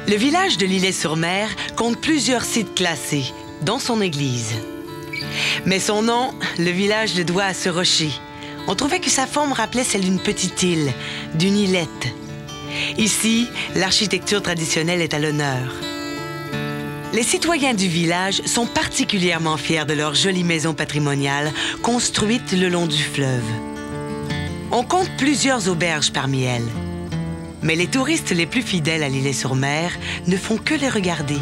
Le village de L'Îlet-sur-Mer compte plusieurs sites classés, dont son église. Mais son nom, le village le doit à ce rocher. On trouvait que sa forme rappelait celle d'une petite île, d'une îlette. Ici, l'architecture traditionnelle est à l'honneur. Les citoyens du village sont particulièrement fiers de leur jolie maison patrimoniale construite le long du fleuve. On compte plusieurs auberges parmi elles. Mais les touristes les plus fidèles à L'Îlet-sur-Mer ne font que les regarder,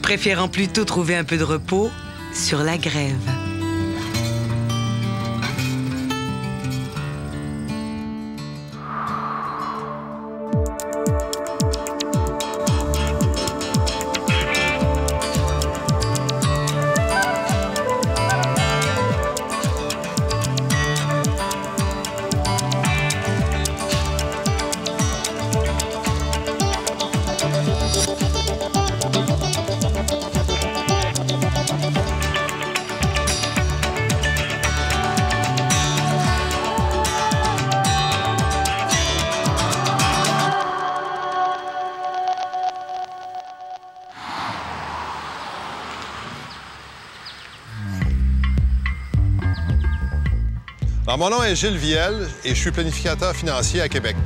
préférant plutôt trouver un peu de repos sur la grève. Alors, mon nom est Gilles Viel et je suis planificateur financier à Québec.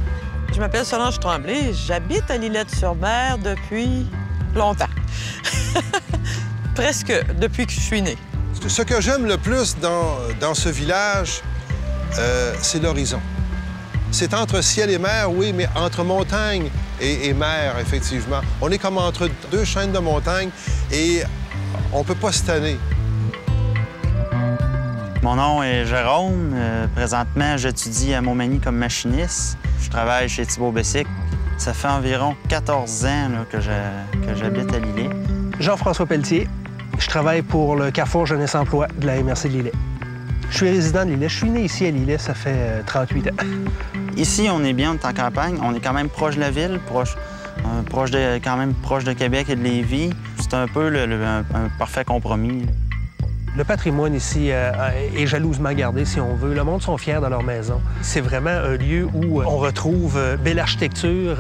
Je m'appelle Solange Tremblay. J'habite à l'Îlet-sur-Mer depuis longtemps. Presque depuis que je suis née. Ce que j'aime le plus dans ce village, c'est l'horizon. C'est entre ciel et mer, oui, mais entre montagne et mer, effectivement. On est comme entre deux chaînes de montagnes et on peut pas se tanner. Mon nom est Jérôme. Présentement, j'étudie à Montmagny comme machiniste. Je travaille chez Thibault Bessic. Ça fait environ 14 ans là, que j'habite à L'Îlet. Jean-François Pelletier. Je travaille pour le Carrefour Jeunesse Emploi de la MRC de L'Îlet. Je suis résident de L'Îlet. Je suis né ici à L'Îlet, ça fait 38 ans. Ici, on est bien, on est en campagne. On est quand même proche de la ville, quand même proche de Québec et de Lévis. C'est un peu un parfait compromis. Le patrimoine ici est jalousement gardé, si on veut. Le monde sont fiers de leur maison. C'est vraiment un lieu où on retrouve belle architecture,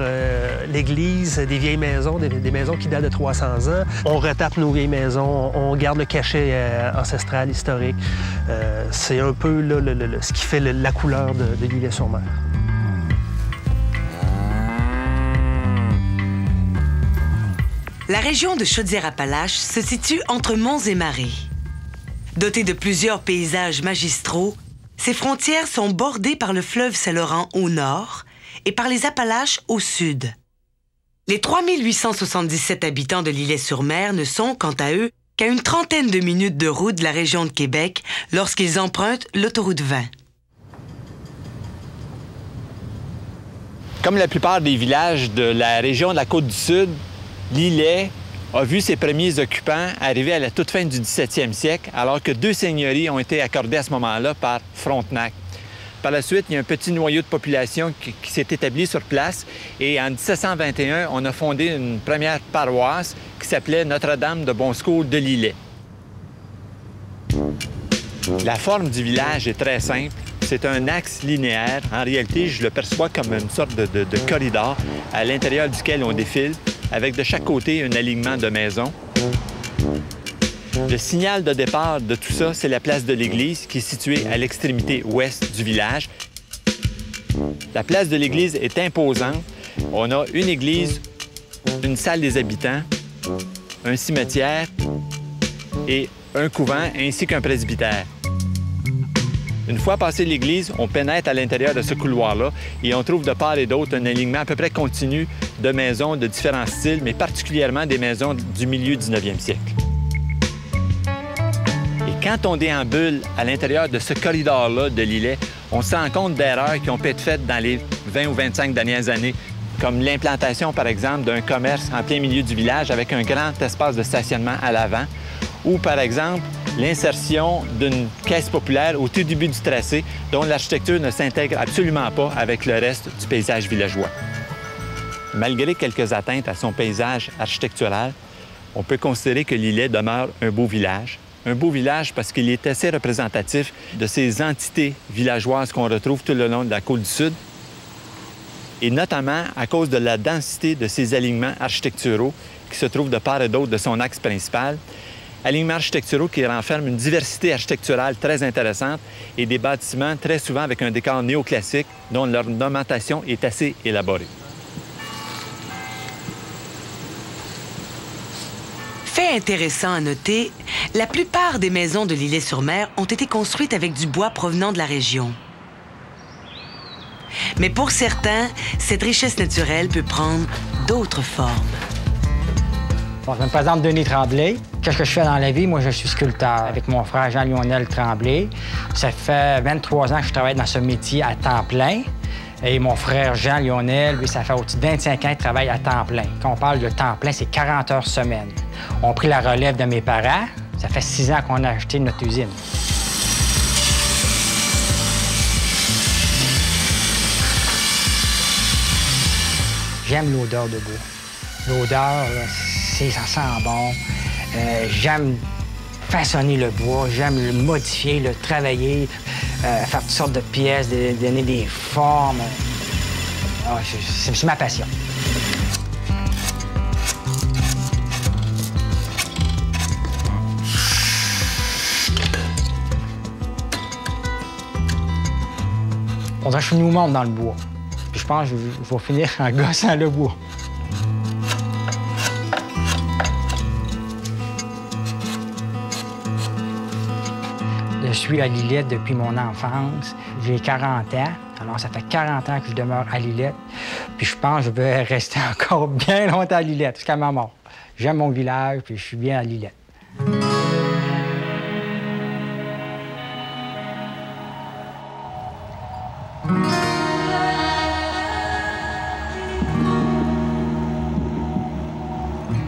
l'église, des vieilles maisons, des maisons qui datent de 300 ans. On retape nos vieilles maisons, on garde le cachet ancestral, historique. C'est un peu là, ce qui fait la couleur de L'Îlet-sur-Mer. La région de Chaudière-Appalaches se situe entre monts et marais. Dotée de plusieurs paysages magistraux, ses frontières sont bordées par le fleuve Saint-Laurent au nord et par les Appalaches au sud. Les 3877 habitants de L'Îlet-sur-Mer ne sont, quant à eux, qu'à une trentaine de minutes de route de la région de Québec lorsqu'ils empruntent l'autoroute 20. Comme la plupart des villages de la région de la Côte-du-Sud, L'Îlet a vu ses premiers occupants arriver à la toute fin du 17e siècle, alors que 2 seigneuries ont été accordées à ce moment-là par Frontenac. Par la suite, il y a un petit noyau de population qui s'est établi sur place et en 1721, on a fondé une première paroisse qui s'appelait Notre-Dame de Bon Secours de L'Îlet. La forme du village est très simple. C'est un axe linéaire. En réalité, je le perçois comme une sorte de corridor à l'intérieur duquel on défile, avec de chaque côté un alignement de maisons. Le signal de départ de tout ça, c'est la place de l'église qui est située à l'extrémité ouest du village. La place de l'église est imposante. On a une église, une salle des habitants, un cimetière et un couvent ainsi qu'un presbytère. Une fois passé l'église, on pénètre à l'intérieur de ce couloir-là et on trouve de part et d'autre un alignement à peu près continu de maisons de différents styles, mais particulièrement des maisons du milieu du 19e siècle. Et quand on déambule à l'intérieur de ce corridor-là de L'Îlet, on se rend compte d'erreurs qui ont pu être faites dans les 20 ou 25 dernières années, comme l'implantation, par exemple, d'un commerce en plein milieu du village avec un grand espace de stationnement à l'avant, ou, par exemple, l'insertion d'une caisse populaire au tout début du tracé dont l'architecture ne s'intègre absolument pas avec le reste du paysage villageois. Malgré quelques atteintes à son paysage architectural, on peut considérer que L'Îlet demeure un beau village. Un beau village parce qu'il est assez représentatif de ces entités villageoises qu'on retrouve tout le long de la Côte-du-Sud. et notamment à cause de la densité de ses alignements architecturaux qui se trouvent de part et d'autre de son axe principal. Alignements architecturaux qui renferment une diversité architecturale très intéressante et des bâtiments très souvent avec un décor néoclassique dont l'ornementation est assez élaborée. Fait intéressant à noter, la plupart des maisons de l'Îlet-sur-Mer ont été construites avec du bois provenant de la région. Mais pour certains, cette richesse naturelle peut prendre d'autres formes. Bon, je me présente Denis Tremblay. Qu'est-ce que je fais dans la vie? Moi, je suis sculpteur avec mon frère Jean-Lionel Tremblay. Ça fait 23 ans que je travaille dans ce métier à temps plein. Et mon frère Jean-Lionel, lui, ça fait au-dessus de 25 ans qu'il travaille à temps plein. Quand on parle de temps plein, c'est 40 heures semaine. On a pris la relève de mes parents. Ça fait 6 ans qu'on a acheté notre usine. J'aime l'odeur de bois. L'odeur, ça sent bon. J'aime façonner le bois, j'aime le modifier, le travailler, faire toutes sortes de pièces, donner des formes. C'est ma passion. On dirait que je suis nous-mêmes dans le bois. Puis je pense que je vais finir en gossant le bois. Je suis à Lillette depuis mon enfance. J'ai 40 ans. Alors, ça fait 40 ans que je demeure à Lillette. Puis je pense que je vais rester encore bien longtemps à Lillette, jusqu'à ma mort. J'aime mon village, puis je suis bien à Lillette.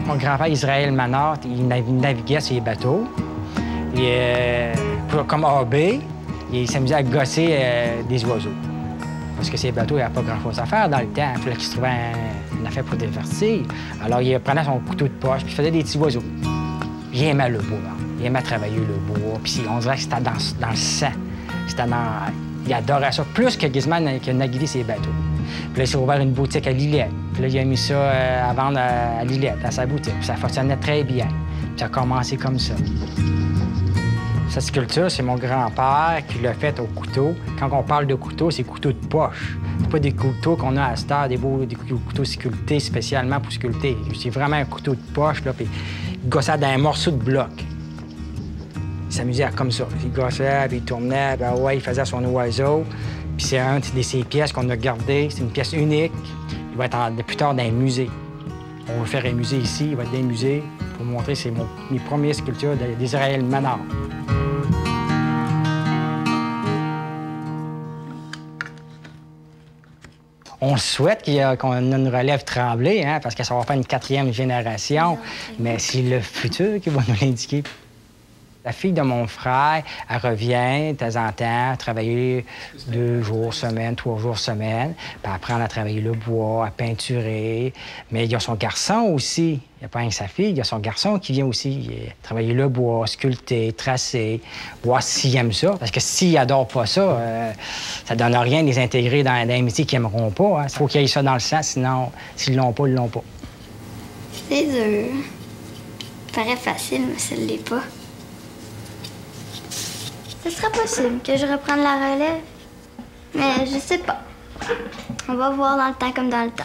Mon grand-père Israël Manard, il naviguait sur les bateaux. Et, comme AB, il s'amusait à gosser des oiseaux. Parce que ces bateaux, il n'y avait pas grand-chose à faire dans le temps. Il fallait qu'il se trouvait une affaire pour divertir. Alors, il prenait son couteau de poche, puis il faisait des petits oiseaux. Il aimait le bois. Il aimait travailler le bois. Puis on dirait que c'était dans le sang. Il adorait ça, plus que Gizman qui a navigué ses bateaux. Puis là, il s'est ouvert une boutique à Lillette. Puis là, il a mis ça à vendre à Lillette, à sa boutique. Puis ça fonctionnait très bien. Puis ça a commencé comme ça. Cette sculpture, c'est mon grand-père qui l'a faite au couteau. Quand on parle de couteau, c'est couteau de poche. C'est pas des couteaux qu'on a à cette heure, des couteaux sculptés spécialement pour sculpter. C'est vraiment un couteau de poche, là, puis il gossait dans un morceau de bloc. Il s'amusait comme ça. Il gossait, puis il tournait, puis ouais, il faisait son oiseau. Puis c'est une de ces pièces qu'on a gardées. C'est une pièce unique. Il va être plus tard dans un musée. On va faire un musée ici, il va être dans un musée pour vous montrer c'est mes premières sculptures d'Israël Manard. On souhaite qu'on ait une relève Tremblay, hein, parce que ça va faire une 4e génération, mais c'est le futur qui va nous l'indiquer. La fille de mon frère, elle revient de temps en temps, travailler 2 jours semaine, 3 jours semaine, puis apprendre à travailler le bois, à peinturer. Mais il y a son garçon aussi. Il n'y a pas rien que sa fille, il y a son garçon qui vient aussi travailler le bois, sculpter, tracer, voir s'il aime ça. Parce que s'il n'adore pas ça, ça ne donne rien de les intégrer dans un métier qu'ils n'aimeront pas. Il faut qu'ils aient ça dans le sang, sinon, s'ils ne l'ont pas, ils ne l'ont pas. C'est dur. Ça paraît facile, mais ça ne l'est pas. Ce sera possible que je reprenne la relève, mais je sais pas. On va voir dans le temps comme dans le temps.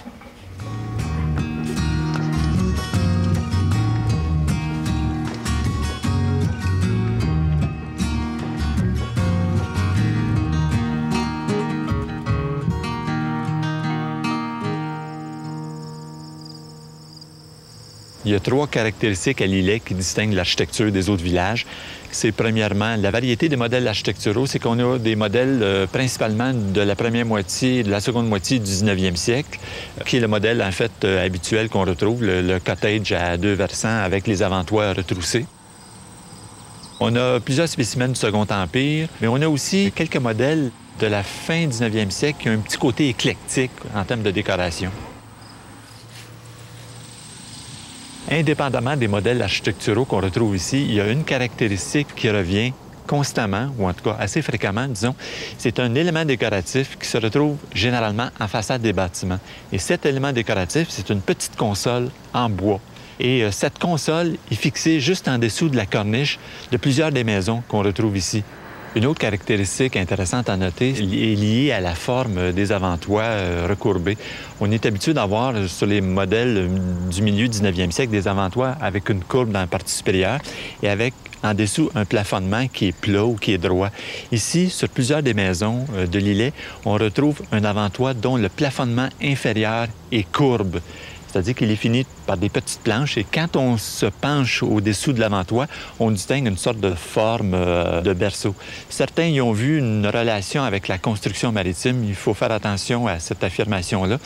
Il y a 3 caractéristiques à Lillet qui distinguent l'architecture des autres villages. C'est premièrement la variété des modèles architecturaux. C'est qu'on a des modèles principalement de la première moitié, de la seconde moitié du 19e siècle, qui est le modèle en fait habituel qu'on retrouve, le cottage à 2 versants avec les avant-toits retroussés. On a plusieurs spécimens du Second Empire, mais on a aussi quelques modèles de la fin 19e siècle qui ont un petit côté éclectique en termes de décoration. Indépendamment des modèles architecturaux qu'on retrouve ici, il y a une caractéristique qui revient constamment, ou en tout cas assez fréquemment, disons, c'est un élément décoratif qui se retrouve généralement en façade des bâtiments. Et cet élément décoratif, c'est une petite console en bois. Et cette console est fixée juste en dessous de la corniche de plusieurs des maisons qu'on retrouve ici. Une autre caractéristique intéressante à noter est liée à la forme des avant-toits recourbés. On est habitué d'avoir sur les modèles du milieu 19e siècle des avant-toits avec une courbe dans la partie supérieure et avec en dessous un plafonnement qui est plat ou qui est droit. Ici, sur plusieurs des maisons de l'îlet, on retrouve un avant-toit dont le plafonnement inférieur est courbe. C'est-à-dire qu'il est fini par des petites planches et quand on se penche au-dessous de l'avant-toit, on distingue une sorte de forme de berceau. Certains y ont vu une relation avec la construction maritime. Il faut faire attention à cette affirmation-là.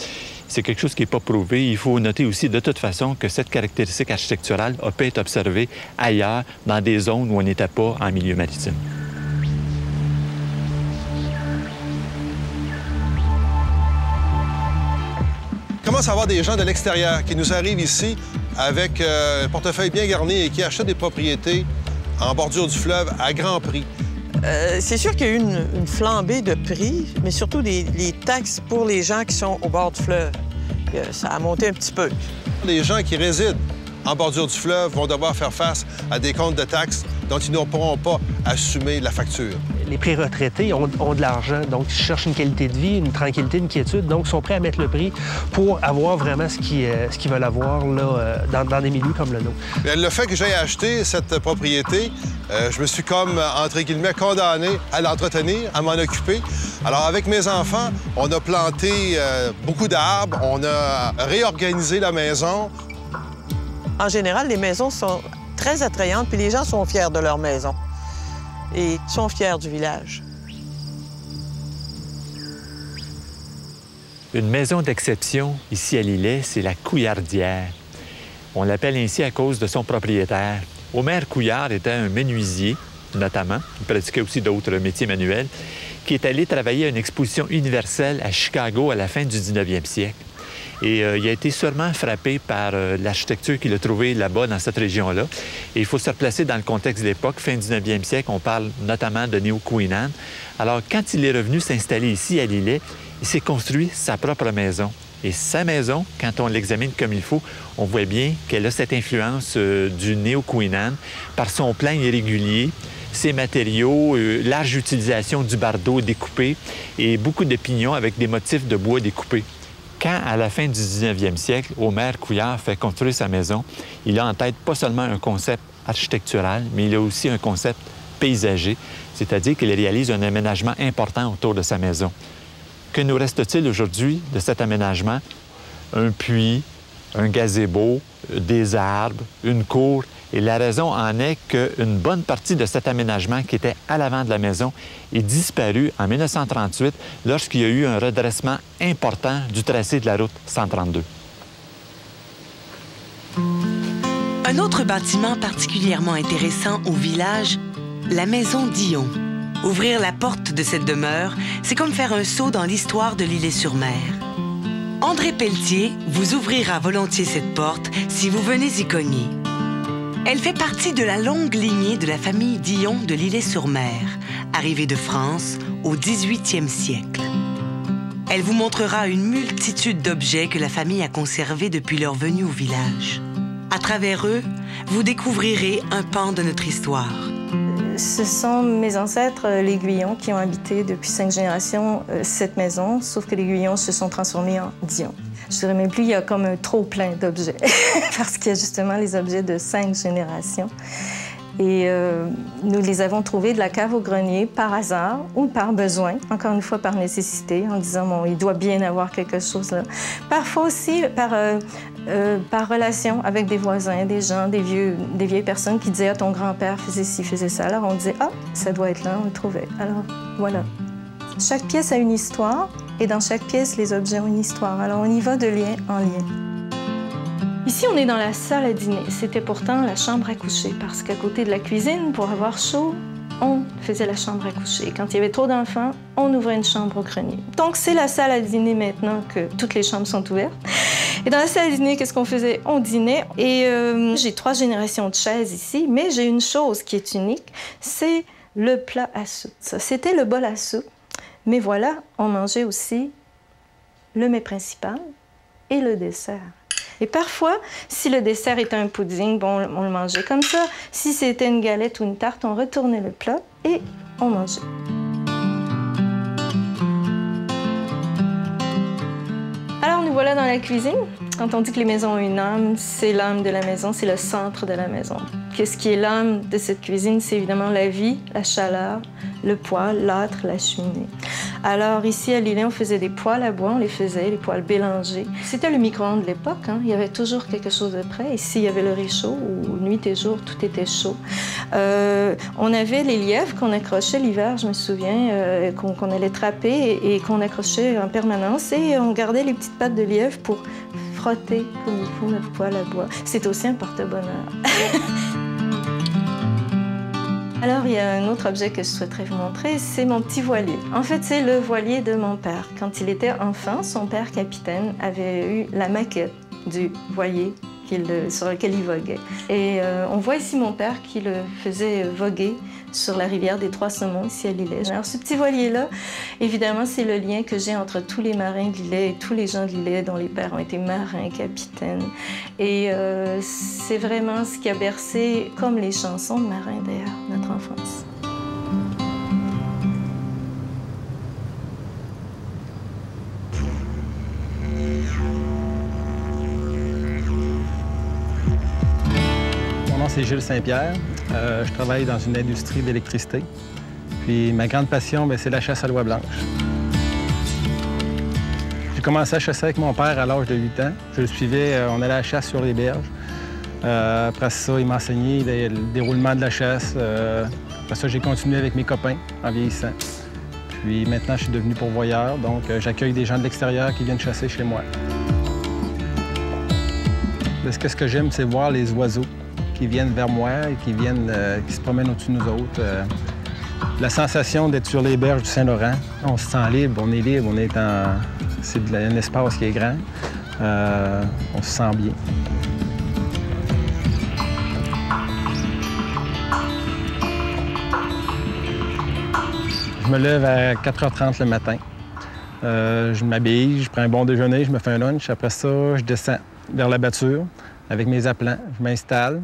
C'est quelque chose qui n'est pas prouvé. Il faut noter aussi de toute façon que cette caractéristique architecturale a pu être observée ailleurs, dans des zones où on n'était pas en milieu maritime. On commence à avoir des gens de l'extérieur qui nous arrivent ici avec un portefeuille bien garni et qui achètent des propriétés en bordure du fleuve à grand prix. C'est sûr qu'il y a eu une flambée de prix, mais surtout les taxes pour les gens qui sont au bord du fleuve. Ça a monté un petit peu. Les gens qui résident en bordure du fleuve vont devoir faire face à des comptes de taxes dont ils ne pourront pas assumer la facture. Les pré-retraités ont de l'argent, donc ils cherchent une qualité de vie, une tranquillité, une quiétude, donc ils sont prêts à mettre le prix pour avoir vraiment ce qu'ils veulent avoir là, dans des milieux comme le nôtre. Bien, le fait que j'aie acheté cette propriété, je me suis comme, entre guillemets, condamné à l'entretenir, à m'en occuper. Alors, avec mes enfants, on a planté beaucoup d'arbres, on a réorganisé la maison. En général, les maisons sont très attrayantes, puis les gens sont fiers de leur maison et sont fiers du village. Une maison d'exception ici à l'îlet, c'est la Couillardière. On l'appelle ainsi à cause de son propriétaire. Omer Couillard était un menuisier, notamment. Il pratiquait aussi d'autres métiers manuels, qui est allé travailler à une exposition universelle à Chicago à la fin du 19e siècle. Et il a été sûrement frappé par l'architecture qu'il a trouvée là-bas, dans cette région-là. Et il faut se replacer dans le contexte de l'époque, fin 19e siècle. On parle notamment de Néo-Queenan. Alors, quand il est revenu s'installer ici à l'îlet, il s'est construit sa propre maison. Et sa maison, quand on l'examine comme il faut, on voit bien qu'elle a cette influence du Néo-Queenan par son plan irrégulier, ses matériaux, large utilisation du bardeau découpé et beaucoup de pignons avec des motifs de bois découpés. Quand, à la fin du 19e siècle, Omer Couillard fait construire sa maison, il a en tête pas seulement un concept architectural, mais il a aussi un concept paysager, c'est-à-dire qu'il réalise un aménagement important autour de sa maison. Que nous reste-t-il aujourd'hui de cet aménagement? Un puits, un gazebo, des arbres, une cour. Et la raison en est qu'une bonne partie de cet aménagement qui était à l'avant de la maison est disparu en 1938 lorsqu'il y a eu un redressement important du tracé de la route 132. Un autre bâtiment particulièrement intéressant au village, la maison Dion. Ouvrir la porte de cette demeure, c'est comme faire un saut dans l'histoire de l'Îlet-sur-Mer. André Pelletier vous ouvrira volontiers cette porte si vous venez y cogner. Elle fait partie de la longue lignée de la famille Dion de l'Îlet-sur-Mer, arrivée de France au 18e siècle. Elle vous montrera une multitude d'objets que la famille a conservés depuis leur venue au village. À travers eux, vous découvrirez un pan de notre histoire. Ce sont mes ancêtres, les Guyons, qui ont habité depuis 5 générations cette maison, sauf que les Guyons se sont transformés en Dion. Je dirais même plus, il y a comme un trop plein d'objets, parce qu'il y a justement les objets de 5 générations. Et nous les avons trouvés de la cave au grenier par hasard ou par besoin, encore une fois par nécessité, en disant, bon, il doit bien avoir quelque chose là. Parfois aussi par relation avec des voisins, des gens, des vieilles personnes qui disaient, ah, ton grand-père faisait ci, faisait ça. Alors on disait, ah, ça doit être là, on le trouvait. Alors voilà. Chaque pièce a une histoire. Et dans chaque pièce, les objets ont une histoire. Alors, on y va de lien en lien. Ici, on est dans la salle à dîner. C'était pourtant la chambre à coucher, parce qu'à côté de la cuisine, pour avoir chaud, on faisait la chambre à coucher. Quand il y avait trop d'enfants, on ouvrait une chambre au grenier. Donc, c'est la salle à dîner maintenant que toutes les chambres sont ouvertes. Et dans la salle à dîner, qu'est-ce qu'on faisait? On dînait. Et j'ai 3 générations de chaises ici, mais j'ai une chose qui est unique, c'est le plat à soupe. Ça, c'était le bol à soupe. Mais voilà, on mangeait aussi le mets principal et le dessert. Et parfois, si le dessert était un pudding, bon, on le mangeait comme ça. Si c'était une galette ou une tarte, on retournait le plat et on mangeait. Alors, nous voilà dans la cuisine. Quand on dit que les maisons ont une âme, c'est l'âme de la maison, c'est le centre de la maison. Qu'est-ce qui est l'âme de cette cuisine? C'est évidemment la vie, la chaleur, le poêle, l'âtre, la cheminée. Alors ici à Lillet, on faisait des poêles à bois, on les faisait, les poêles Bélanger. C'était le micro-ondes de l'époque, hein? Il y avait toujours quelque chose de prêt. Ici, il y avait le réchaud où nuit et jour, tout était chaud. On avait les lièvres qu'on accrochait l'hiver, je me souviens, qu'on allait trapper et qu'on accrochait en permanence. Et on gardait les petites pattes de lièvre pour frotter comme il faut notre poêle à bois. C'est aussi un porte-bonheur. Alors, il y a un autre objet que je souhaiterais vous montrer, c'est mon petit voilier. En fait, c'est le voilier de mon père. Quand il était enfant, son père capitaine avait eu la maquette du voilier sur lequel il voguait. Et on voit ici mon père qui le faisait voguer sur la rivière des Trois-Saumons, ici à Lillet. Alors, ce petit voilier-là, évidemment, c'est le lien que j'ai entre tous les marins de Lillet et tous les gens de Lillet dont les pères ont été marins, capitaines. Et c'est vraiment ce qui a bercé, comme les chansons de marins d'ailleurs, notre enfance. Mon nom, c'est Gilles Saint-Pierre. Je travaille dans une industrie d'électricité. Puis ma grande passion, c'est la chasse à l'oie blanche. J'ai commencé à chasser avec mon père à l'âge de 8 ans. Je le suivais, on allait à la chasse sur les berges. Après ça, il m'a enseigné le déroulement de la chasse. Après ça, j'ai continué avec mes copains en vieillissant. Puis maintenant, je suis devenu pourvoyeur, donc j'accueille des gens de l'extérieur qui viennent chasser chez moi. Ce que j'aime, c'est voir les oiseaux qui viennent vers moi et qui se promènent au-dessus de nous autres. La sensation d'être sur les berges du Saint-Laurent, on se sent libre, on est libre, c'est un espace qui est grand. On se sent bien. Je me lève à 4h30 le matin. Je m'habille, je prends un bon déjeuner, je me fais un lunch. Après ça, je descends vers la bâture avec mes aplants. Je m'installe,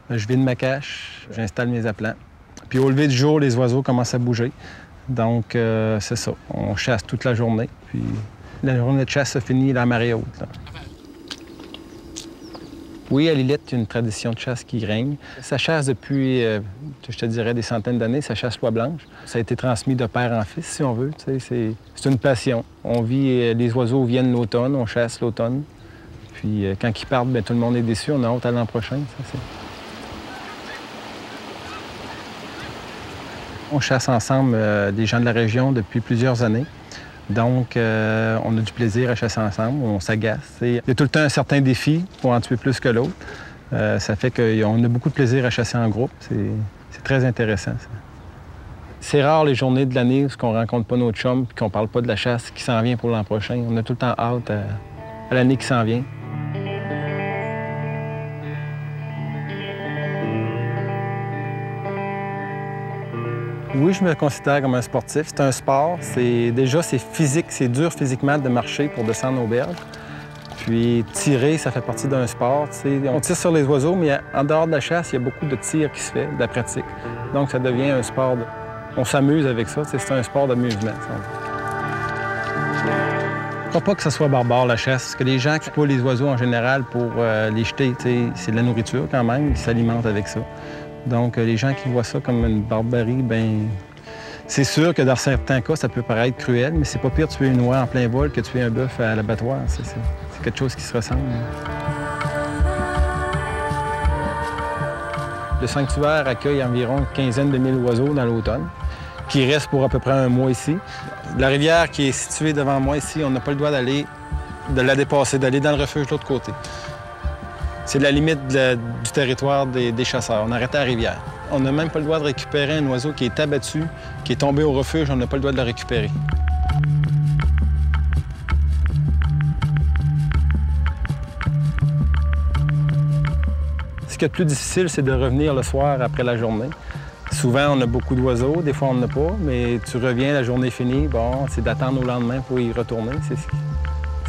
je vide ma cache, j'installe mes aplants. Puis au lever du jour, les oiseaux commencent à bouger. Donc, c'est ça. On chasse toute la journée. Puis la journée de chasse se finit à la marée haute, là. Oui, à Lillet, il y a une tradition de chasse qui règne. Ça chasse depuis, je te dirais, des centaines d'années. Ça chasse l'oie blanche. Ça a été transmis de père en fils, si on veut. C'est une passion. On vit, les oiseaux viennent l'automne, on chasse l'automne. Puis quand ils partent, bien, tout le monde est déçu. On a hâte à l'an prochain. On chasse ensemble des gens de la région depuis plusieurs années. Donc, on a du plaisir à chasser ensemble, on s'agace. Il y a tout le temps un certain défi pour en tuer plus que l'autre. Ça fait qu'on a beaucoup de plaisir à chasser en groupe. C'est très intéressant, ça. C'est rare les journées de l'année où on ne rencontre pas nos chums et qu'on ne parle pas de la chasse qui s'en vient pour l'an prochain. On a tout le temps hâte à l'année qui s'en vient. Oui, je me considère comme un sportif. C'est un sport. Déjà, c'est physique, c'est dur physiquement de marcher pour descendre aux berges. Puis tirer, ça fait partie d'un sport. On tire sur les oiseaux, mais en dehors de la chasse, il y a beaucoup de tir qui se fait, de la pratique. Donc, ça devient un sport. On s'amuse avec ça. C'est un sport d'amusement. Je ne crois pas que ça soit barbare, la chasse, parce que les gens qui tuent les oiseaux en général pour les jeter, c'est de la nourriture quand même. Ils s'alimentent avec ça. Donc, les gens qui voient ça comme une barbarie, bien, c'est sûr que dans certains cas, ça peut paraître cruel, mais c'est pas pire de tuer une oie en plein vol que de tuer un bœuf à l'abattoir. C'est quelque chose qui se ressemble. Le sanctuaire accueille environ une quinzaine de mille oiseaux dans l'automne, qui restent pour à peu près un mois ici. La rivière qui est située devant moi ici, on n'a pas le droit de la dépasser, d'aller dans le refuge de l'autre côté. C'est la limite du territoire des chasseurs. On arrête à la rivière. On n'a même pas le droit de récupérer un oiseau qui est abattu, qui est tombé au refuge. On n'a pas le droit de le récupérer. Ce qui est le plus difficile, c'est de revenir le soir après la journée. Souvent, on a beaucoup d'oiseaux, des fois, on n'en a pas, mais tu reviens, la journée finie, bon, c'est d'attendre au lendemain pour y retourner.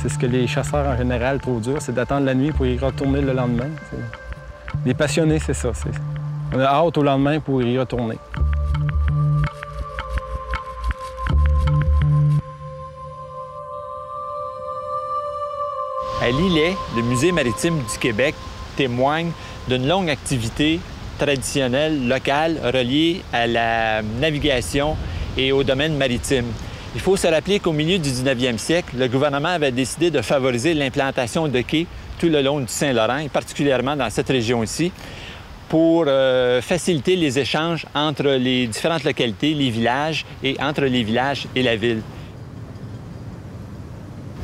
C'est ce que les chasseurs, en général, trouvent dur, c'est d'attendre la nuit pour y retourner le lendemain. Les passionnés, c'est ça. On a hâte au lendemain pour y retourner. À l'Îlet, le Musée maritime du Québec témoigne d'une longue activité traditionnelle locale reliée à la navigation et au domaine maritime. Il faut se rappeler qu'au milieu du 19e siècle, le gouvernement avait décidé de favoriser l'implantation de quais tout le long du Saint-Laurent, et particulièrement dans cette région ici, pour faciliter les échanges entre les différentes localités, les villages, et entre les villages et la ville.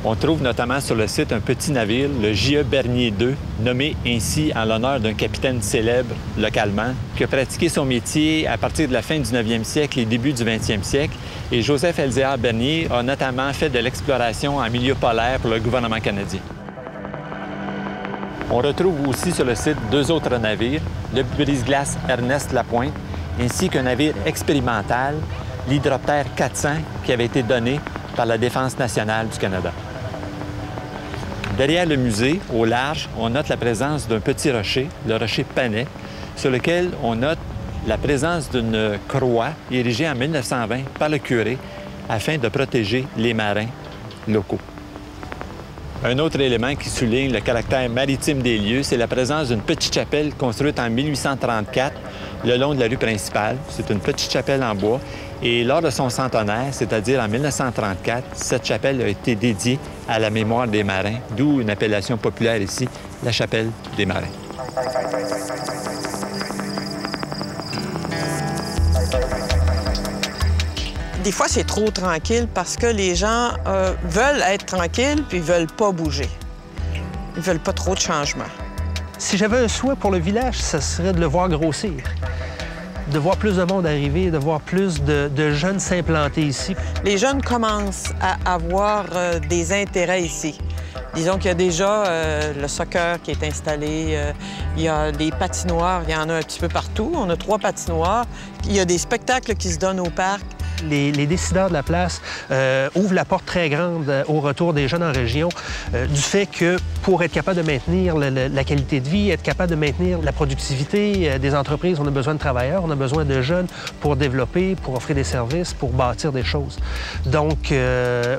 On trouve notamment sur le site un petit navire, le J.E. Bernier II, nommé ainsi en l'honneur d'un capitaine célèbre localement, qui a pratiqué son métier à partir de la fin du 9e siècle et début du 20e siècle. Et Joseph Elzéar Bernier a notamment fait de l'exploration en milieu polaire pour le gouvernement canadien. On retrouve aussi sur le site 2 autres navires, le brise-glace Ernest Lapointe, ainsi qu'un navire expérimental, l'Hydroptère 400, qui avait été donné par la Défense nationale du Canada. Derrière le musée, au large, on note la présence d'un petit rocher, le rocher Panet, sur lequel on note la présence d'une croix érigée en 1920 par le curé afin de protéger les marins locaux. Un autre élément qui souligne le caractère maritime des lieux, c'est la présence d'une petite chapelle construite en 1834 le long de la rue principale. C'est une petite chapelle en bois. Et lors de son centenaire, c'est-à-dire en 1934, cette chapelle a été dédiée à la mémoire des marins, d'où une appellation populaire ici, la chapelle des marins. Des fois, c'est trop tranquille parce que les gens veulent être tranquilles puis ils veulent pas bouger. Ils veulent pas trop de changements. Si j'avais un souhait pour le village, ce serait de le voir grossir, de voir plus de monde arriver, de voir plus de jeunes s'implanter ici. Les jeunes commencent à avoir des intérêts ici. Disons qu'il y a déjà le soccer qui est installé, il y a des patinoires, il y en a un petit peu partout. On a 3 patinoires. Il y a des spectacles qui se donnent au parc. Les décideurs de la place ouvrent la porte très grande au retour des jeunes en région du fait que pour être capable de maintenir la qualité de vie, être capable de maintenir la productivité des entreprises, on a besoin de travailleurs, on a besoin de jeunes pour développer, pour offrir des services, pour bâtir des choses. Donc,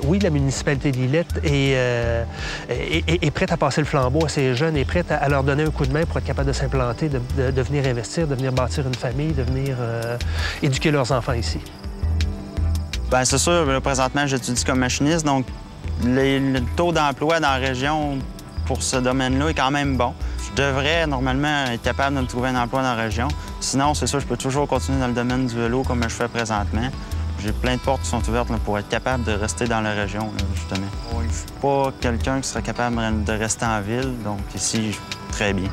oui, la municipalité d'Îlet est prête à passer le flambeau à ces jeunes, est prête à leur donner un coup de main pour être capable de s'implanter, de venir investir, de venir bâtir une famille, de venir éduquer leurs enfants ici. Bien, c'est sûr, là, présentement, j'étudie comme machiniste, donc le taux d'emploi dans la région pour ce domaine-là est quand même bon. Je devrais normalement être capable de me trouver un emploi dans la région. Sinon, c'est sûr, je peux toujours continuer dans le domaine du vélo comme je fais présentement. J'ai plein de portes qui sont ouvertes là, pour être capable de rester dans la région, là, justement. Je ne suis pas quelqu'un qui serait capable de rester en ville, donc ici, très bien.